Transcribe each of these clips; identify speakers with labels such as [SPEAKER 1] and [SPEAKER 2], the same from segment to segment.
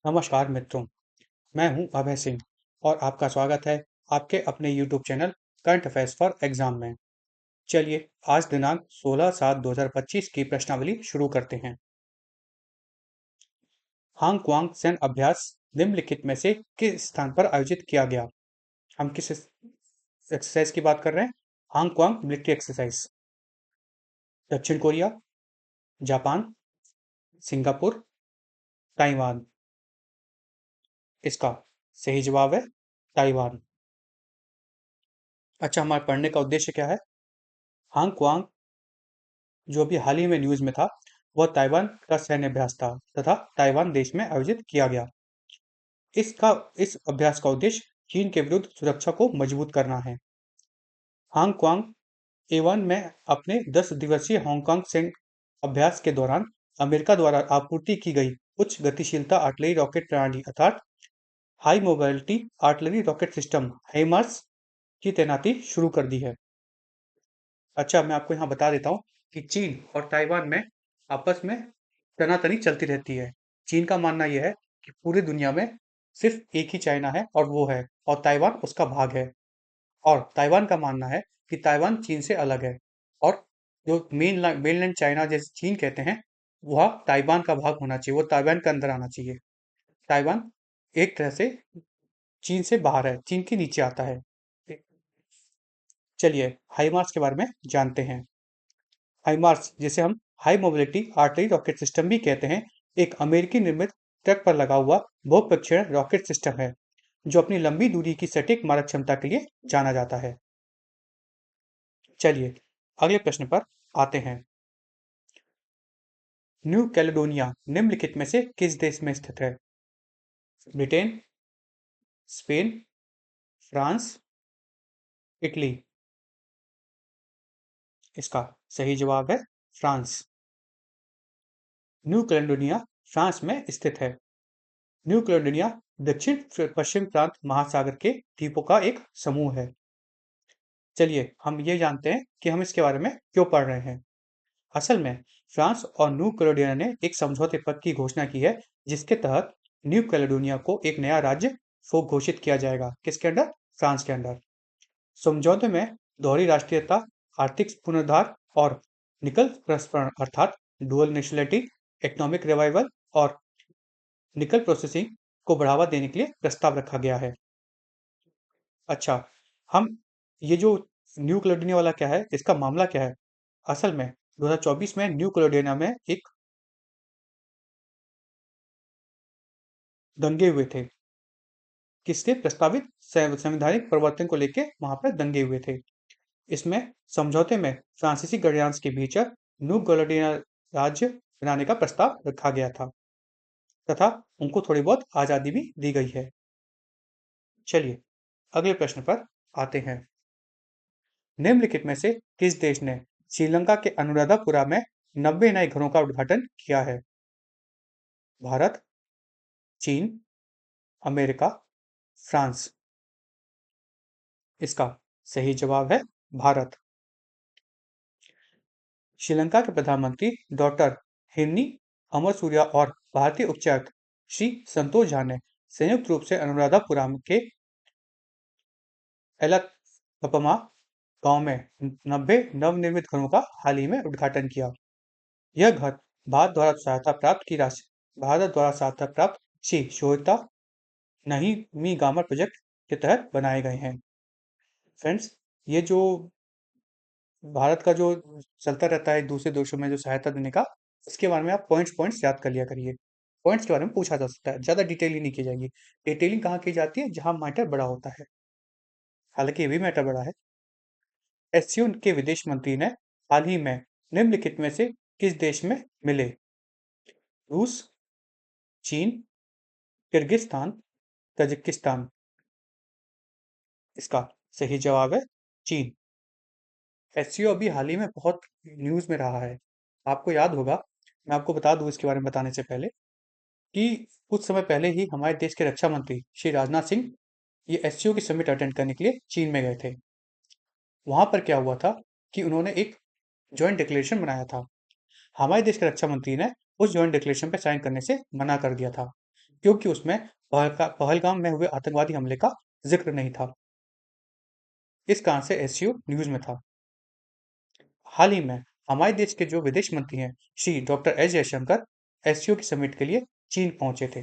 [SPEAKER 1] नमस्कार मित्रों, मैं हूं अभय सिंह और आपका स्वागत है आपके अपने YouTube channel current affairs for exam में। चलिए आज दिनांक 16/7/2025 की प्रश्नावली शुरू करते हैं। हांग क्वांग सैन्य अभ्यास निम्नलिखित में से किस स्थान पर आयोजित किया गया? हम किस एक्सरसाइज की बात कर रहे हैं? हांग क्वांग मिलिट्री एक्सरसाइज। दक्षिण कोरिया, जापान, सिंगापुर, ताइवान। इसका सही जवाब है ताइवान। अच्छा, हमारे पढ़ने का उद्देश्य क्या है? हांग क्वांग जो अभी हाल ही में न्यूज में था वह ताइवान का सैन्य अभ्यास था तथा ताइवान देश में आयोजित किया गया। इस अभ्यास का उद्देश्य चीन के विरुद्ध सुरक्षा को मजबूत करना है। हांग क्वांग A1 में अपने 10 दिवसीय हांगकांग सैन्य अभ्यास के दौरान अमेरिका द्वारा आपूर्ति की गई उच्च गतिशीलता आर्टिलरी रॉकेट प्रणाली अर्थात high mobility artillery rocket system HIMARS की तैनाती शुरू कर दी है। अच्छा, मैं आपको यहाँ बता देता हूँ कि चीन और ताइवान में आपस में तनातनी चलती रहती है। चीन का मानना यह है कि पूरी दुनिया में सिर्फ एक ही चाइना है और वो है और ताइवान उसका भाग है। और ताइवान का मानना है कि ताइवान चीन से अलग है और जो मेनलैंड चाइना जैसे चीन कहते हैं वह ताइवान का भाग होना चाहिए, वो ताइवान के अंदर आना चाहिए। ताइवान एक तरह से चीन से बाहर है, चीन के नीचे आता है। चलिए हाइमार्स के बारे में जानते हैं। हाइमार्स जिसे हम high mobility artillery rocket system भी कहते हैं, एक अमेरिकी निर्मित ट्रक पर लगा हुआ बहुपक्षीय रॉकेट सिस्टम है जो अपनी लंबी दूरी की सटीक मारक क्षमता के लिए जाना जाता है। चलिए अगले प्रश्न पर आते हैं। न्यू कैलेडोनिया निम्नलिखित में से किस देश में स्थित है? Britain, Spain, France, Italy. इसका सही जवाब है फ्रांस। न्यू कैलेडोनिया फ्रांस में स्थित है। न्यू कैलेडोनिया दक्षिण पश्चिम प्रांत महासागर के द्वीपों का एक समूह है। चलिए हम ये जानते हैं कि हम इसके बारे में क्यों पढ़ रहे हैं। असल में फ्रांस और न्यू कैलेडोनिया ने एक समझौते पत्र की घोषणा की है जिसके तहत न्यू कैलेडोनिया को एक नया राज्य घोषित किया जाएगा। किसके अंडर? फ्रांस के अंडर। समझौते में दोहरी राष्ट्रीयता, आर्थिक पुनरुद्धार और निकल प्रसंस्करण अर्थात डुअल नेशनलिटी, इकोनॉमिक रिवाइवल और निकल प्रोसेसिंग को बढ़ावा देने के लिए प्रस्ताव रखा गया है। अच्छा, हम ये जो न्यू कैलेडोनिया वाला क्या है, इसका मामला क्या है? असल में 2024 में न्यू कैलेडोनिया में एक दंगे हुए थे। किसके प्रस्तावित संवैधानिक परिवर्तन को लेकर वहां पर दंगे हुए थे। इसमें समझौते में फ्रांसीसी गणराज्य के भीतर न्यू कैलेडोनिया राज्य बनाने का प्रस्ताव रखा गया था तथा उनको थोड़ी बहुत आजादी भी दी गई है। चलिए अगले प्रश्न पर आते हैं। निम्नलिखित में से किस देश ने श्रीलंका के अनुराधापुरा में 90 नए घरों का उद्घाटन किया है? भारत, चीन, अमेरिका, फ्रांस। इसका सही जवाब है भारत। श्रीलंका के प्रधानमंत्री डॉक्टर हेनी अमरसूरिया और भारतीय उच्चायुक्त श्री संतोष झा ने संयुक्त रूप से अनुराधापुरम के एलकपमा गांव में 90 नवनिर्मित घरों का हाल ही में उद्घाटन किया। यह घर भारत द्वारा सहायता प्राप्त श्री शोयता नहीं गामा प्रोजेक्ट के तहत बनाए गए हैं। फ्रेंड्स, ये जो भारत का जो चलता रहता है दूसरे देशों में जो सहायता देने का, इसके बारे में आप पॉइंट्स पॉइंट्स याद कर लिया करिए। पॉइंट्स के बारे में पूछा जा सकता है, ज़्यादा डिटेलिंग नहीं की जाएगी। डिटेलिंग कहाँ की जाती है? जहाँ मैटर बड़ा होता है। हालांकि ये भी मैटर बड़ा है। एससीओ के विदेश मंत्री ने हाल ही में निम्नलिखित में से किस देश में मिले? रूस, चीन, किर्गिस्तान, तजिकिस्तान। इसका सही जवाब है चीन। एससीओ अभी हाल ही में बहुत न्यूज़ में रहा है। आपको याद होगा, मैं आपको बता दूं इसके बारे में बताने से पहले कि कुछ समय पहले ही हमारे देश के रक्षा मंत्री श्री राजनाथ सिंह ये एससीओ की समिट अटेंड करने के लिए चीन में गए थे। वहां पर क्या हुआ था कि उन्होंने एक जॉइंट डिक्लेरेशन बनाया था। हमारे देश के रक्षा मंत्री ने उस जॉइंट डिक्लेरेशन पर साइन करने से मना कर दिया था क्योंकि उसमें पहलगाम में हुए आतंकवादी हमले का जिक्र नहीं था। इस कारण से एससीओ न्यूज में था। हाल ही में हमारे देश के जो विदेश मंत्री हैं, Shri doctor S Jaishankar, SCO की समिट के लिए चीन पहुंचे थे।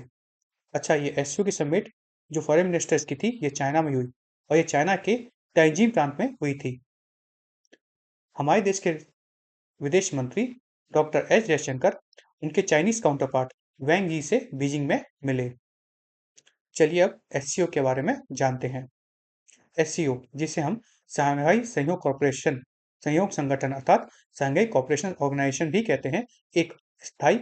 [SPEAKER 1] अच्छा, ये एससीओ की समिट जो फॉरेन मिनिस्टर्स की थी, ये चाइना में हुई और ये चाइना के टाइजीन प्रांत में हुई थी। हमारे देश के विदेश मंत्री डॉक्टर एस जयशंकर उनके चाइनीज काउंटर पार्ट वैंग यी से बीजिंग में मिले। चलिए अब एससीओ के बारे में जानते हैं। एससीओ, जिसे हम शंघाई सहयोग संगठन अर्थात शंघाई कॉपरेशन ऑर्गेनाइजेशन भी कहते हैं, एक स्थायी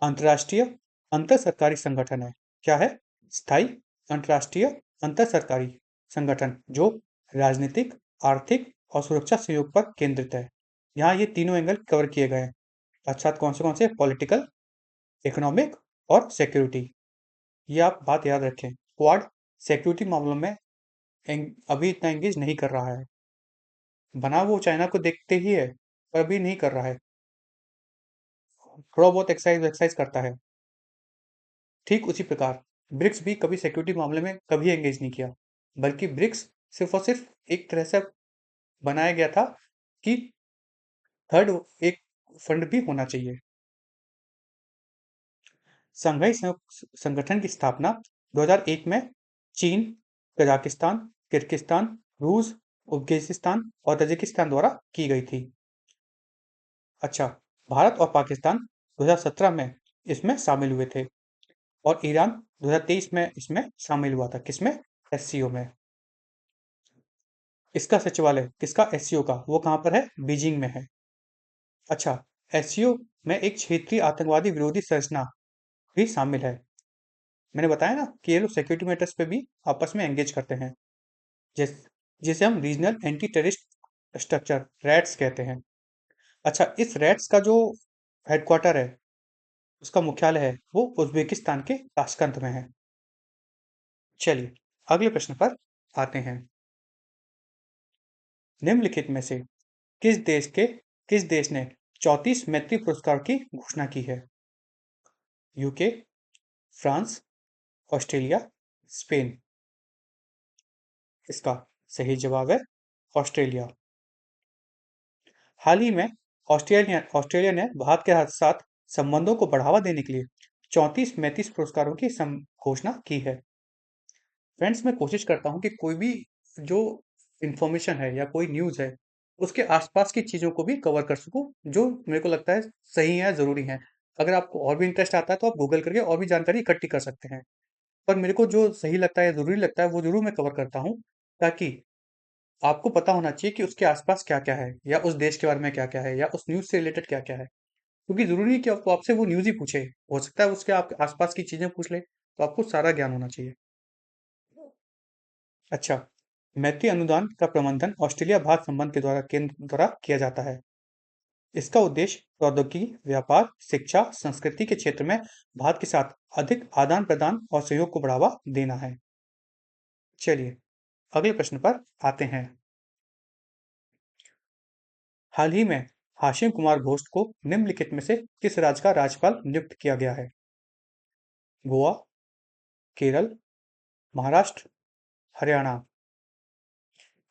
[SPEAKER 1] अंतर्राष्ट्रीय अंतर सरकारी संगठन है। क्या है? स्थायी अंतर्राष्ट्रीय अंतर सरकारी संगठन जो राजनीतिक, आर्थिक और सुरक्षा सहयोग पर केंद्रित है। यहाँ ये तीनों एंगल कवर किए गए हैं। अर्थात कौन से? पॉलिटिकल, इकोनॉमिक और सिक्योरिटी। ये आप बात याद रखें। क्वाड सिक्योरिटी मामलों में अभी इतना एंगेज नहीं कर रहा है। बना वो चाइना को देखते ही है, पर अभी नहीं कर रहा है। थोड़ा बहुत एक्साइज करता है। ठीक उसी प्रकार ब्रिक्स भी कभी सिक्योरिटी मामले में कभी एंगेज नहीं किया, बल्कि ब्रिक्स सिर्फ और सिर्फ एक तरह से बनाया गया था कि थर्ड एक फंड भी होना चाहिए। शंघाई संगठन की स्थापना 2001 में चीन, कजाकिस्तान, किर्गिस्तान, रूस, उज्बेकिस्तान और तजिकिस्तान द्वारा की गई थी। अच्छा, भारत और पाकिस्तान 2017 में इसमें शामिल हुए थे और ईरान 2023 में इसमें शामिल हुआ था। किसमें? एससीओ में। इसका सचिवालय किसका? एससीओ का, वो कहाँ पर है? बीजिंग में है। अच्छा, एससीओ में एक क्षेत्रीय आतंकवादी विरोधी संरचना भी शामिल है। मैंने बताया ना कि ये लोग सिक्योरिटी मैटर्स पे भी आपस में एंगेज करते हैं, जिस जिसे हम regional anti terrorist structure rats कहते हैं। अच्छा, इस रैट्स का जो हेडक्वार्टर है, उसका मुख्यालय है, वो उज्बेकिस्तान के ताशकंद में है। चलिए अगले प्रश्न पर आते हैं। निम्नलिखित में से किस देश ने 34 मैत्री पुरस्कार की घोषणा की है? UK, France, Australia, Spain. इसका सही जवाब है ऑस्ट्रेलिया। हाल ही में ऑस्ट्रेलिया ने भारत के साथ संबंधों को बढ़ावा देने के लिए 34 मैत्री पुरस्कारों की घोषणा की है। फ्रेंड्स, मैं कोशिश करता हूँ कि कोई भी जो इंफॉर्मेशन है या कोई न्यूज़ है, उसके आसपास की चीज़ों को भी कवर कर सकूँ, जो मेरे को लगता है सही है, ज़रूरी है। अगर आपको और भी इंटरेस्ट आता है तो आप गूगल करके और भी जानकारी इकट्ठी कर सकते हैं। पर मेरे को जो सही लगता है, ज़रूरी लगता है, वो ज़रूर मैं कवर करता हूँ, ताकि आपको पता होना चाहिए कि उसके आसपास क्या-क्या है, या उस देश के बारे में क्या-क्या है, या उस न्यूज़ से रिलेटेड क्या-क्या है। क्योंकि ज़रूरी है कि आपको आपसे वो न्यूज़ ही पूछे। हो सकता है उसके आप आसपास की चीज़ें पूछ ले, तो आपको सारा ज्ञान होना चाहिए। अच्छा, मैत्री अनुदान का प्रबंधन ऑस्ट्रेलिया भारत संबंध के द्वारा केंद्र द्वारा किया जाता है। इसका उद्देश्य प्रौद्योगिकी, व्यापार, शिक्षा, संस्कृति के क्षेत्र में भारत के साथ अधिक आदान प्रदान और सहयोग को बढ़ावा देना है। चलिए अगले प्रश्न पर आते हैं। हाल ही में हाशिम कुमार घोष को निम्नलिखित में से किस राज्य का राज्यपाल नियुक्त किया गया है? गोवा, केरल, महाराष्ट्र, हरियाणा।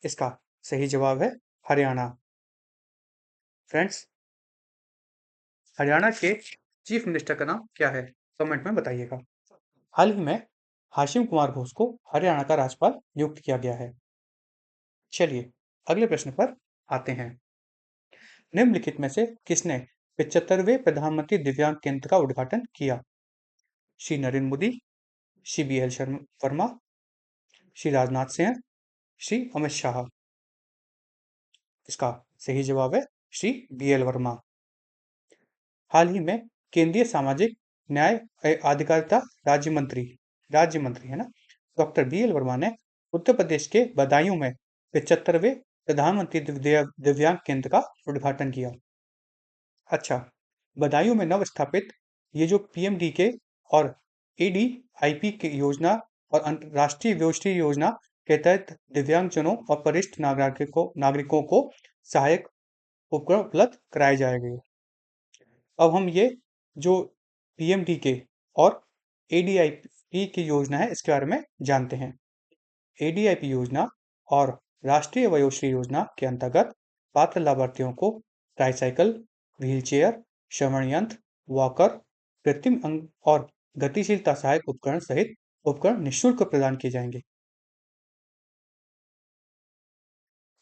[SPEAKER 1] इसका सही जवाब है हरियाणा। फ्रेंड्स, हरियाणा के चीफ मिनिस्टर का नाम क्या है? कमेंट में बताइएगा। हाल ही में हाशिम कुमार घोष को हरियाणा का राज्यपाल नियुक्त किया गया है। चलिए अगले प्रश्न पर आते हैं। निम्नलिखित में से किसने 75वें प्रधानमंत्री दिव्यांग केंद्र का उद्घाटन किया? Shri Narendra Modi, Shri B L Sharma Verma, Shri Rajnath Singh, Shri Amit Shah. इसका सही जवाब है श्री बी एल वर्मा। हाल ही में केंद्रीय सामाजिक न्याय आधिकारिता राज्य मंत्री है ना, डॉक्टर बी एल वर्मा ने उत्तर प्रदेश के बदायूं में 75वें प्रधानमंत्री दिव्यांग केंद्र का उद्घाटन किया। अच्छा, बदायूं में नव स्थापित ये जो पीएमडीके और एडीआईपी की योजना और राष्ट्रीय व्योष्ठी योजना के तहत दिव्यांगजनों और वरिष्ठ नागरिकों को सहायक उपकरण उपलब्ध कराए जाएंगे। अब हम ये जो पीएमडीके और एडीआईपी की योजना है, इसके बारे में जानते हैं। एडीआईपी योजना और राष्ट्रीय वयोश्री योजना के अंतर्गत पात्र लाभार्थियों को ट्राईसाइकिल, व्हीलचेयर, श्रवण यंत्र, वॉकर, कृत्रिम अंग और गतिशीलता सहायक उपकरण सहित उपकरण निःशुल्क प्रदान किए जाएंगे।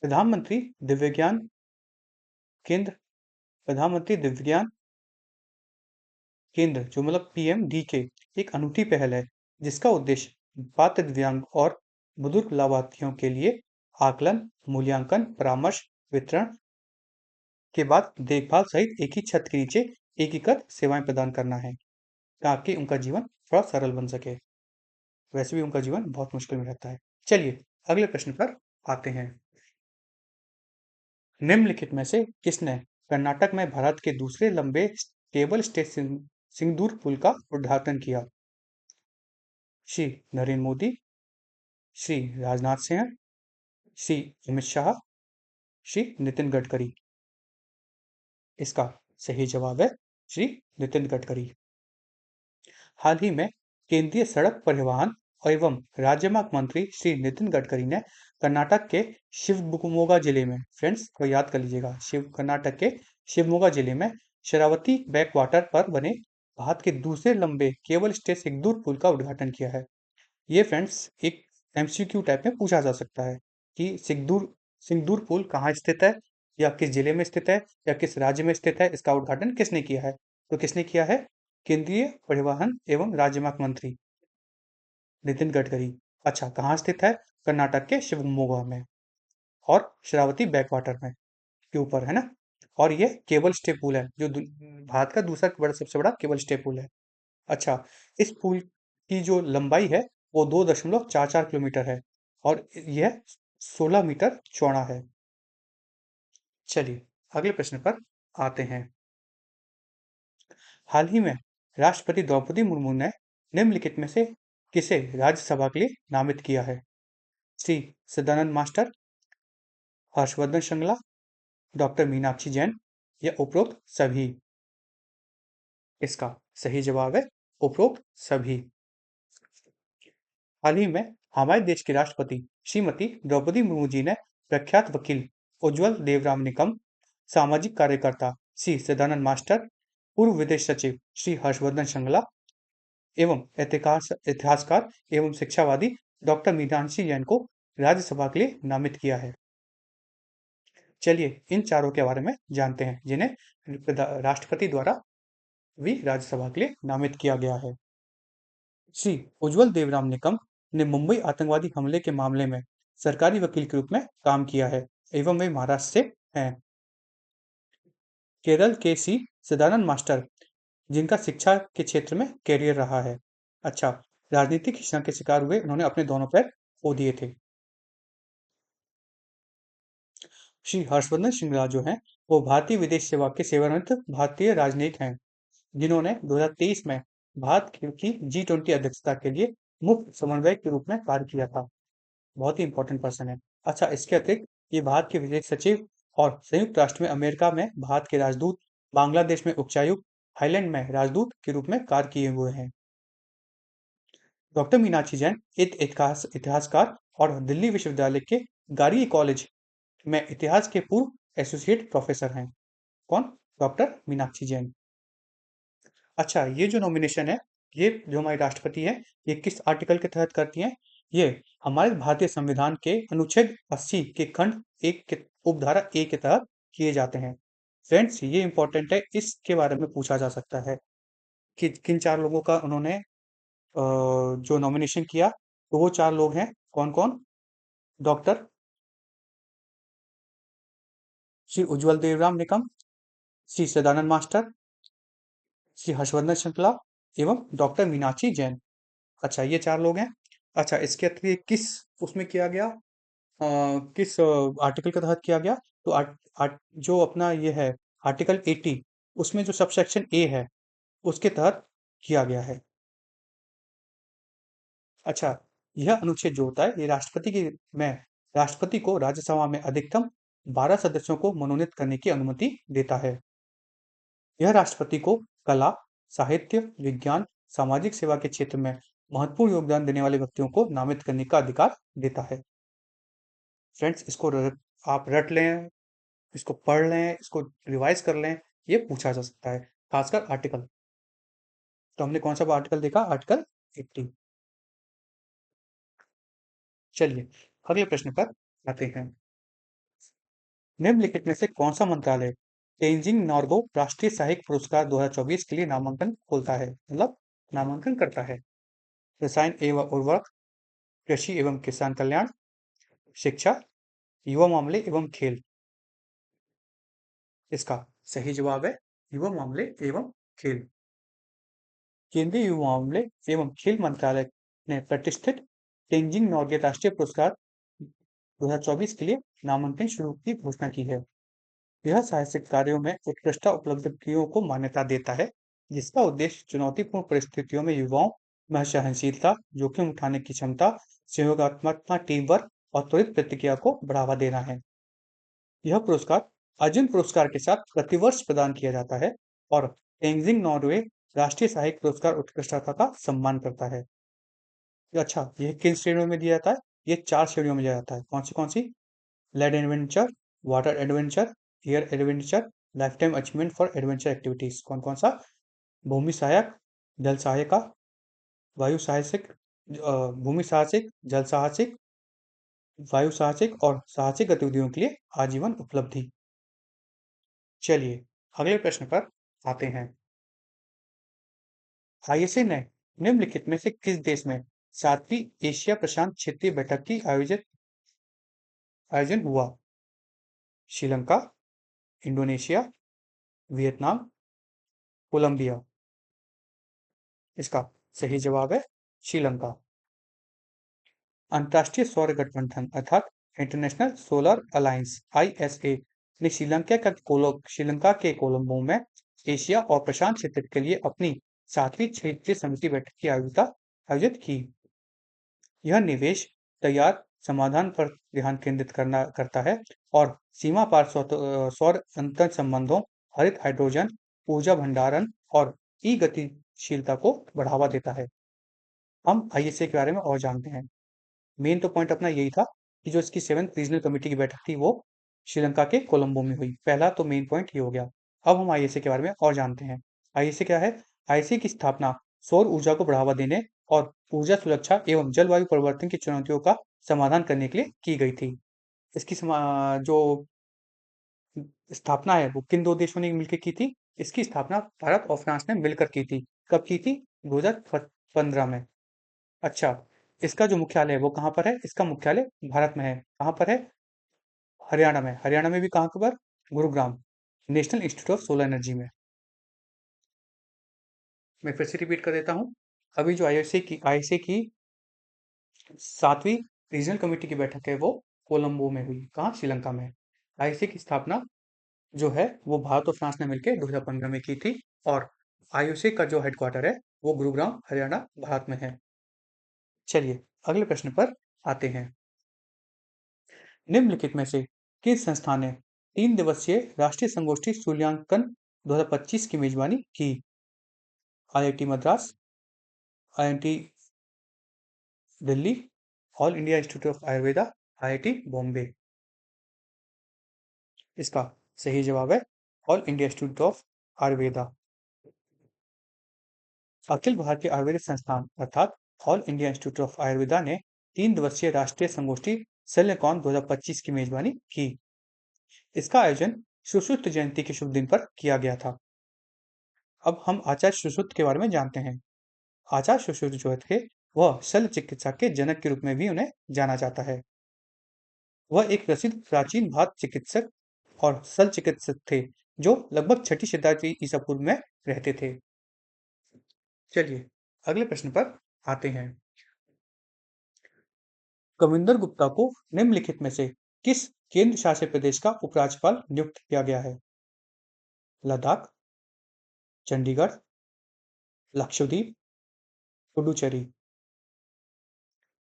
[SPEAKER 1] प्रधानमंत्री दिव्यांग केंद्र प्रधानमंत्री दिव्यांग केंद्र जो मतलब पीएमडीके एक अनूठी पहल है, जिसका उद्देश्य पात्र दिव्यांग और बुजुर्ग लाभार्थियों के लिए आकलन, मूल्यांकन, परामर्श, वितरण के बाद देखभाल सहित एक ही छत के नीचे एकीकृत सेवाएं प्रदान करना है, ताकि उनका जीवन थोड़ा सरल बन सके। वैसे भी उनका जीवन बहुत मुश्किल में रहता है। चलिए अगले प्रश्न पर आते हैं। निम्नलिखित में से किसने कर्नाटक में भारत के दूसरे लंबे केबल स्टेट सिंदूर पुल का उद्घाटन किया? श्री नरेंद्र मोदी, श्री राजनाथ सिंह, श्री अमित शाह, श्री नितिन गडकरी। इसका सही जवाब है श्री नितिन गडकरी। हाल ही में केंद्रीय सड़क परिवहन एवं राजमार्ग मंत्री श्री नितिन गडकरी ने कर्नाटक के शिवमोगा जिले में, फ्रेंड्स को याद कर लीजिएगा, कर्नाटक के शिवमोगा जिले में शरावती बैक वाटर पर बने भारत के दूसरे लंबे केबल स्टे सिंदूर पुल का उद्घाटन किया है। ये फ्रेंड्स एक एमसीक्यू टाइप में पूछा जा सकता है कि सिंदूर सिंदूर पुल कहाँ स्थित है, या किस जिले में स्थित है, या किस राज्य में स्थित है, इसका उद्घाटन किसने किया है? तो किसने किया है? केंद्रीय परिवहन एवं राजमार्ग मंत्री नितिन गडकरी। अच्छा, कहाँ स्थित है? कर्नाटक के शिवमोगा में और शरावती बैकवाटर में के ऊपर है ना। और ये केबल स्टे पुल है, जो भारत का दूसरा सबसे बड़ा केबल स्टे पुल है। अच्छा, इस पुल की जो लंबाई है वो 2.44 किलोमीटर है और यह 16 मीटर चौड़ा है। चलिए अगले प्रश्न पर आते हैं। हाल ही में राष्ट्रपति द्रौपदी मुर्मू ने निम्नलिखित में से किसे राज्यसभा के लिए नामित किया है? श्री सदानंद मास्टर, हर्षवर्धन श्रृंगला, डॉक्टर मीनाक्षी जैन या उपरोक्त सभी? इसका सही जवाब है उपरोक्त सभी। हाल ही में हमारे देश के राष्ट्रपति श्रीमती द्रौपदी मुर्मू जी ने प्रख्यात वकील उज्जवल देवराम निकम, सामाजिक कार्यकर्ता श्री सदानंद मास्टर, पूर्व विदेश सचिव श्री हर्षवर्धन श्रृंगला एवं इतिहासकार एवं शिक्षावादी डॉक्टर मीनाक्षी जैन को राज्यसभा के लिए नामित किया है। चलिए इन चारों के बारे में जानते हैं, जिन्हें राष्ट्रपति द्वारा भी राज्यसभा के लिए नामित किया गया है। श्री उज्जवल देवराम निकम ने मुंबई आतंकवादी हमले के मामले में सरकारी वकील के रूप में काम किया है एवं वे महाराष्ट्र से हैं। केरल के सी सदानंद मास्टर, जिनका शिक्षा के क्षेत्र में कैरियर रहा है। अच्छा, राजनीतिक हिंसा के शिकार हुए, उन्होंने अपने दोनों पैर खो दिए थे। श्री हर्षवर्धन श्रृंगला जो हैं, वो भारतीय विदेश सेवा के सेवानिवृत्त भारतीय राजनयिक हैं, जिन्होंने 2023 में भारत की G20 अध्यक्षता के लिए मुख्य समन्वयक के रूप में कार्य किया था। बहुत ही इंपॉर्टेंट पर्सन है। अच्छा, इसके अतिरिक्त ये भारत के विदेश सचिव और संयुक्त राष्ट्र में अमेरिका में भारत के राजदूत, बांग्लादेश में उच्चायुक्त, थाईलैंड में राजदूत के रूप में कार्य किए हुए हैं। डॉक्टर मीनाक्षी जैन एक इतिहासकार और दिल्ली विश्वविद्यालय के गार्गी कॉलेज में इतिहास के पूर्व एसोसिएट प्रोफेसर हैं। कौन? डॉक्टर मीनाक्षी जैन। अच्छा, ये जो नॉमिनेशन है, ये जो हमारे राष्ट्रपति है, ये किस आर्टिकल के तहत करती हैं? ये हमारे भारतीय संविधान के अनुच्छेद 80 के खंड 1 के उपधारा ए के तहत किए जाते हैं। फ्रेंड्स, ये इंपॉर्टेंट है, इसके बारे में पूछा जा सकता है कि किन चार लोगों का उन्होंने जो नॉमिनेशन किया, तो वो चार लोग हैं कौन कौन? डॉक्टर श्री उज्जवल देवराम निकम, श्री सदानंद मास्टर, श्री हर्षवर्धन श्रृंगला एवं डॉक्टर मीनाक्षी जैन। अच्छा, ये चार लोग हैं। अच्छा, इसके अतिरिक्त किस उसमें किया गया, किस आर्टिकल के तहत किया गया? तो जो अपना ये है आर्टिकल 80, उसमें जो सबसेक्शन ए है उसके तहत किया गया है। अच्छा, यह अनुच्छेद जो होता है, ये राष्ट्रपति को राज्यसभा में अधिकतम 12 सदस्यों को मनोनीत करने की अनुमति देता है। यह राष्ट्रपति को कला, साहित्य, विज्ञान, सामाजिक सेवा के क्षेत्र में महत्वपूर्ण योगदान देने वाले व्यक्तियों को नामित करने का अधिकार देता है। फ्रेंड्स, आप रट लें, इसको पढ़ लें, इसको रिवाइज कर लें, ये पूछा जा सकता है, खासकर आर्टिकल। तो हमने कौन सा आर्टिकल देखा? आर्टिकल 80। चलिए अगले प्रश्न पर आते हैं। निम्नलिखित में से कौन सा मंत्रालय तेंजिंग नोर्गे राष्ट्रीय साहित्य पुरस्कार 2024 के लिए नामांकन खोलता है, मतलब नामांकन करता है? रसायन एवं उर्वरक, कृषि एवं किसान कल्याण, शिक्षा, युवा मामले एवं खेल। इसका सही जवाब है युवा मामले एवं खेल। केंद्रीय युवा मामले एवं खेल मंत्रालय ने प्रतिष्ठित तेंजिंग नोर्गे राष्ट्रीय पुरस्कार 2024 के लिए नामांकन शुरू की घोषणा की है। यह साहसिक कार्यों में उत्कृष्ट उपलब्धियों को मान्यता देता है, जिसका उद्देश्य चुनौतीपूर्ण परिस्थितियों में युवाओं में सहनशीलता, जोखिम उठाने की क्षमता, सहयोगात्मकता, टीम वर्क और त्वरित प्रतिक्रिया को बढ़ावा देना है। यह पुरस्कार अर्जुन पुरस्कार के साथ प्रतिवर्ष प्रदान किया जाता है और तेंजिंग नॉर्वे राष्ट्रीय साहित्य पुरस्कार उत्कृष्टता का सम्मान करता है। अच्छा, यह किन श्रेणियों में दिया जाता है? ये 4 श्रेणियों में दिया जाता है। कौन सी? Land adventure, water adventure, air adventure, lifetime achievement for adventure activities. कौन सा? भूमि सहायक, जल सहायिका, वायु साहसिक, भूमि साहसिक, जल साहसिक, वायु साहसिक और साहसिक गतिविधियों के लिए आजीवन उपलब्धि। चलिए अगले प्रश्न पर आते हैं। आईएसए ने निम्नलिखित में से किस देश में 7वीं एशिया प्रशांत क्षेत्रीय बैठक की आयोजन हुआ? Sri Lanka, Indonesia, Vietnam, Colombia. इसका सही जवाब है श्रीलंका। अंतर्राष्ट्रीय सौर गठबंधन अर्थात इंटरनेशनल सोलर अलायंस आईएसए ने श्रीलंका के कोलंबो में एशिया और प्रशांत क्षेत्र के लिए अपनी 7वीं क्षेत्रीय समिति बैठक की आयोजित की। यह निवेश तैयार समाधान पर ध्यान केंद्रित करता है और सीमा पार सौर अंतर संबंधों, हरित हाइड्रोजन, ऊर्जा भंडारण और ई गतिशीलता को बढ़ावा देता है। हम आईएसए के बारे में और जानते हैं। मेन तो पॉइंट अपना यही था कि जो इसकी 7th रीजनल कमेटी की बैठक थी वो श्रीलंका के कोलंबो में हुई। पहला तो मेन पॉइंट ये हो गया। अब हम आईएसए के बारे में और जानते हैं। आईएसए क्या है? आईएसए की स्थापना सौर ऊर्जा को बढ़ावा देने और ऊर्जा सुरक्षा एवं जलवायु परिवर्तन की चुनौतियों का समाधान करने के लिए की गई थी। इसकी जो स्थापना है वो किन 2 देशों ने मिलकर की थी? इसकी स्थापना भारत और फ्रांस ने मिलकर की थी। कब की थी? 2015 में। अच्छा, इसका जो मुख्यालय है वो कहाँ पर है? इसका मुख्यालय भारत में है। कहाँ पर है? हरियाणा में। हरियाणा में भी कहाँ पर? Gurugram, national institute of solar energy में। मैं फिर से रिपीट कर देता हूँ। अभी जो आईएसए की 7वीं रीजनल कमेटी की बैठक है वो कोलंबो में हुई। कहाँ? श्रीलंका में। आईएसए की स्थापना जो है वो भारत और फ्रांस ने मिलकर 2015 में की थी और आईओसी का जो हेडक्वार्टर है वो गुरुग्राम हरियाणा भारत में है। चलिए अगले प्रश्न पर आते हैं। निम्नलिखित में से किस संस्था ने 3 दिवसीय राष्ट्रीय संगोष्ठी सूर्यांकन 2025 की मेजबानी की? IIT Madras, IIT Delhi, all India institute of Ayurveda, IIT Bombay. इसका सही जवाब है all India institute of Ayurveda. अखिल भारतीय आयुर्वेदिक संस्थान अर्थात all India institute of Ayurveda ने 3 दिवसीय राष्ट्रीय संगोष्ठी सेलेकॉन 2025 की मेजबानी की। इसका आयोजन सुश्रुत जयंती के शुभ दिन पर किया गया था। अब हम आचार्य सुश्रुत के बारे में जानते हैं। आचार्य सुश्रुत जो थे वह शल्य चिकित्सा के जनक के रूप में भी उन्हें जाना जाता है। वह एक प्रसिद्ध प्राचीन भारत चिकित्सक और शल्य चिकित्सक थे जो लगभग 6ठी शताब्दी ईसा पूर्व में रहते थे। चलिए अगले प्रश्न पर आते हैं। कविंदर गुप्ता को निम्नलिखित में से किस केंद्र शासित प्रदेश का उपराज्यपाल नियुक्त किया गया है? लद्दाख, चंडीगढ़, लक्षद्वीप, पुडुचेरी।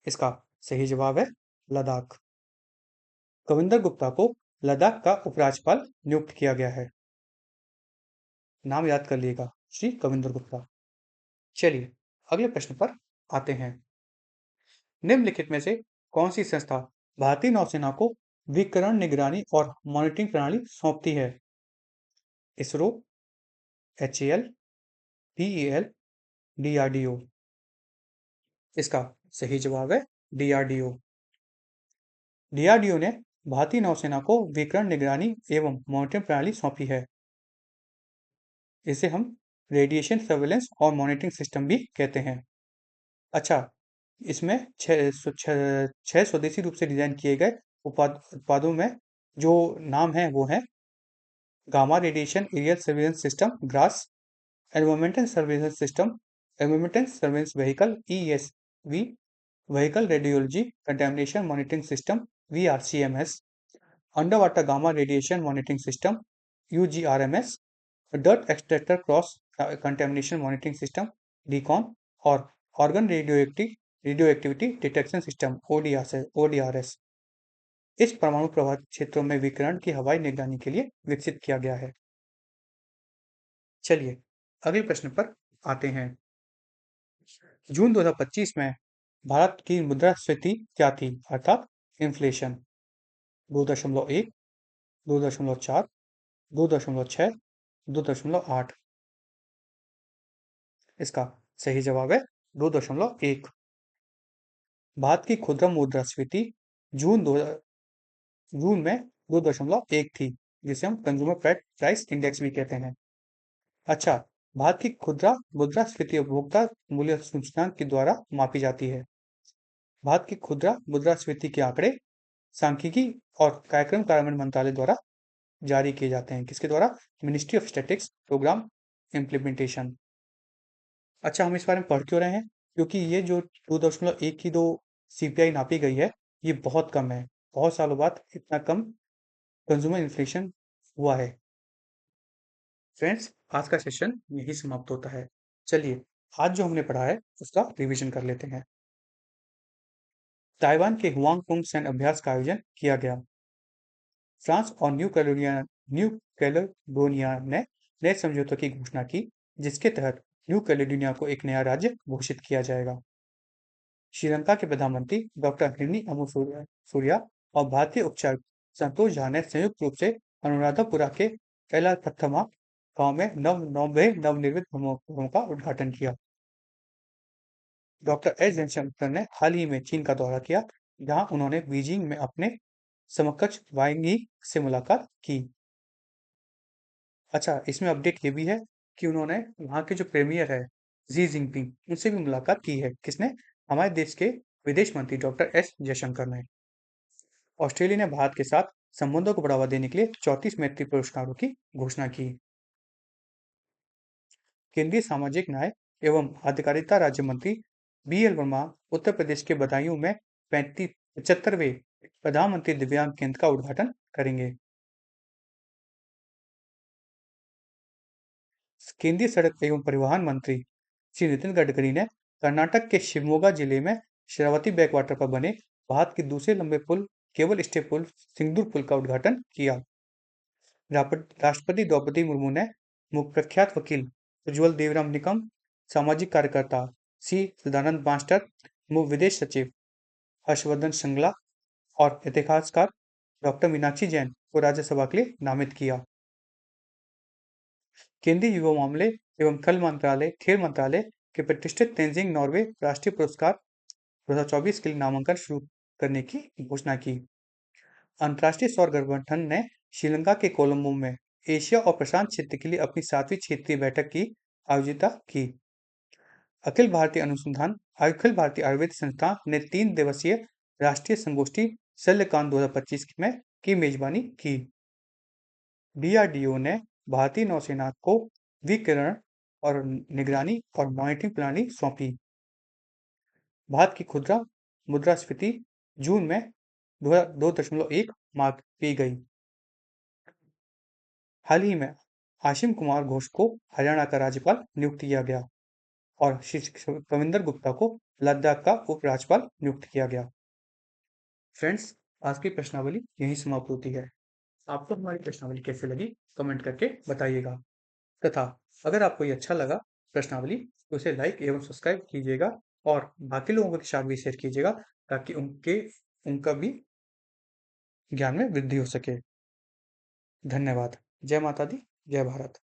[SPEAKER 1] इसका सही जवाब है लद्दाख। कविंदर गुप्ता को लद्दाख का उपराज्यपाल नियुक्त किया गया है। नाम याद कर लीजिएगा, श्री कविंदर गुप्ता। चलिए अगले प्रश्न पर आते हैं। निम्नलिखित में से कौन सी संस्था भारतीय नौसेना को विकिरण निगरानी और मॉनिटरिंग प्रणाली सौंपती है? ISRO, HAL, PEL, DRDO। इसका सही जवाब है DRDO। DRDO ने भारतीय नौसेना को विकिरण निगरानी एवं मॉनिटरिंग प्रणाली सौंपी है। इसे हम रेडिएशन सर्वेलेंस और मॉनिटरिंग सिस्टम भी कहते हैं। अच्छा, इसमें छह स्वदेशी रूप से डिजाइन किए गए उत्पादों में जो नाम है वो है gamma radiation aerial surveillance system grass, environmental surveillance system, environmental surveillance vehicle ESV, vehicle radiology contamination monitoring system VRCMS, under water gamma radiation monitoring system UGRMS, dirt extractor cross contamination monitoring system DCON और organ radioactivity detection system ODRS इस परमाणु प्रभावित क्षेत्रों में विकिरण की हवाई निगरानी के लिए विकसित किया गया है। चलिए अगले प्रश्न पर आते हैं। जून 2025 में भारत की मुद्रास्फीति क्या थी, अर्थात इन्फ्लेशन? 2.1, 2.4, 2.6, 2.8। इसका सही जवाब है 2.1। भारत की खुदरा मुद्रास्फीति जून में 2.1 थी, जिसे हम कंज्यूमर प्राइस इंडेक्स भी कहते हैं। अच्छा, भारत की खुदरा मुद्रास्फीति उपभोक्ता मूल्य सूचकांक के द्वारा मापी जाती है। भारत की खुदरा मुद्रास्फीति के आंकड़े सांख्यिकी और कार्यक्रम कार्यान्वयन मंत्रालय द्वारा जारी किए जाते हैं। किसके द्वारा? Ministry of statistics programme implementation. अच्छा, हम इस बारे में पढ़ क्यों रहे हैं? क्योंकि ये जो 2.1 की दो CPI नापी गई है, ये बहुत कम है। बहुत सालों बाद इतना कम कंज्यूमर इन्फ्लेशन हुआ है। फ्रेंड्स, आज का सेशन यही समाप्त होता है। चलिए आज जो हमने पढ़ा है उसका रिवीजन कर लेते हैं। ताइवान के हुआंगफुंग सैन्य अभ्यास का आयोजन किया गया। फ्रांस और न्यू कैलेडोनिया ने नए समझौते की घोषणा की, जिसके तहत न्यू कैलेडोनिया को एक नया राज्य घोषित किया जाएगा। श्रीलंका के प्रधानमंत्री डॉक्टर हिरनी सूर्या और भारतीय उच्चायुक्त संतोष झा ने संयुक्त रूप से अनुराधापुरा के एलापथमा गांव में नवनिर्मित भवनों का उद्घाटन किया। डॉक्टर एस जयशंकर ने हाल ही में चीन का दौरा किया, जहां उन्होंने बीजिंग में अपने समकक्ष वांग यी से मुलाकात की। अच्छा, इसमें अपडेट ये भी है कि उन्होंने वहाँ के जो प्रीमियर है जी जिनपिंग, उनसे भी मुलाकात की है। किसने? हमारे देश के विदेश मंत्री डॉक्टर एस जयशंकर ने। ऑस्ट्रेलिया ने भारत के साथ संबंधों को बढ़ावा देने के लिए 34 मैत्री पुरस्कारों की घोषणा की। केंद्रीय सामाजिक न्याय एवं अधिकारिता राज्य मंत्री BL वर्मा उत्तर प्रदेश के बदायूं में 75वें प्रधानमंत्री दिव्यांग केंद्र का उद्घाटन करेंगे। केंद्रीय सड़क एवं परिवहन मंत्री श्री नितिन गडकरी ने कर्नाटक के शिवमोगा जिले में शरावती बैकवाटर पर बने भारत के दूसरे लंबे पुल केबल स्टे पुल सिंदूर पुल का उद्घाटन किया। राष्ट्रपति द्रौपदी मुर्मू ने प्रख्यात वकील उज्ज्वल देवराम निकम, सामाजिक कार्यकर्ता सी सदानंद मास्टर, विदेश सचिव हर्षवर्धन श्रृंगला और इतिहासकार डॉक्टर मीनाक्षी जैन को राज्यसभा के लिए नामित किया। केंद्रीय युवा मामले एवं खेल मंत्रालय के प्रतिष्ठित तेंजिंग नॉर्वे राष्ट्रीय पुरस्कार 2024 के लिए नामांकन शुरू करने की घोषणा की। अंतर्राष्ट्रीय सौर गठबंधन ने श्रीलंका के कोलंबो में एशिया और प्रशांत क्षेत्र के लिए अपनी 7वीं क्षेत्रीय बैठक की आयोजित की। अखिल भारतीय आयुर्वेद संस्थान ने 3 दिवसीय राष्ट्रीय संगोष्ठी शल्यकांत 2025 में की मेजबानी की। DRDO ने भारतीय नौसेना को विकिरण और निगरानी और मॉनिटरिंग प्रणाली सौंपी। भारत की खुदरा मुद्रास्फीति जून में 2.1 मापी गई। हाल ही में आशीम कुमार घोष को हरियाणा का राज्यपाल नियुक्त किया गया और श्री कविंदर गुप्ता को लद्दाख का उपराज्यपाल नियुक्त किया गया। फ्रेंड्स, आज की प्रश्नावली यही समाप्त होती है। आपको हमारी प्रश्नावली कैसे लगी कमेंट करके बताइएगा, तथा अगर आपको ये अच्छा लगा प्रश्नावली, तो उसे लाइक एवं सब्सक्राइब कीजिएगा और बाकी लोगों के साथ भी शेयर कीजिएगा ताकि उनका भी ज्ञान में वृद्धि हो सके। धन्यवाद। जय माता दी, जय भारत।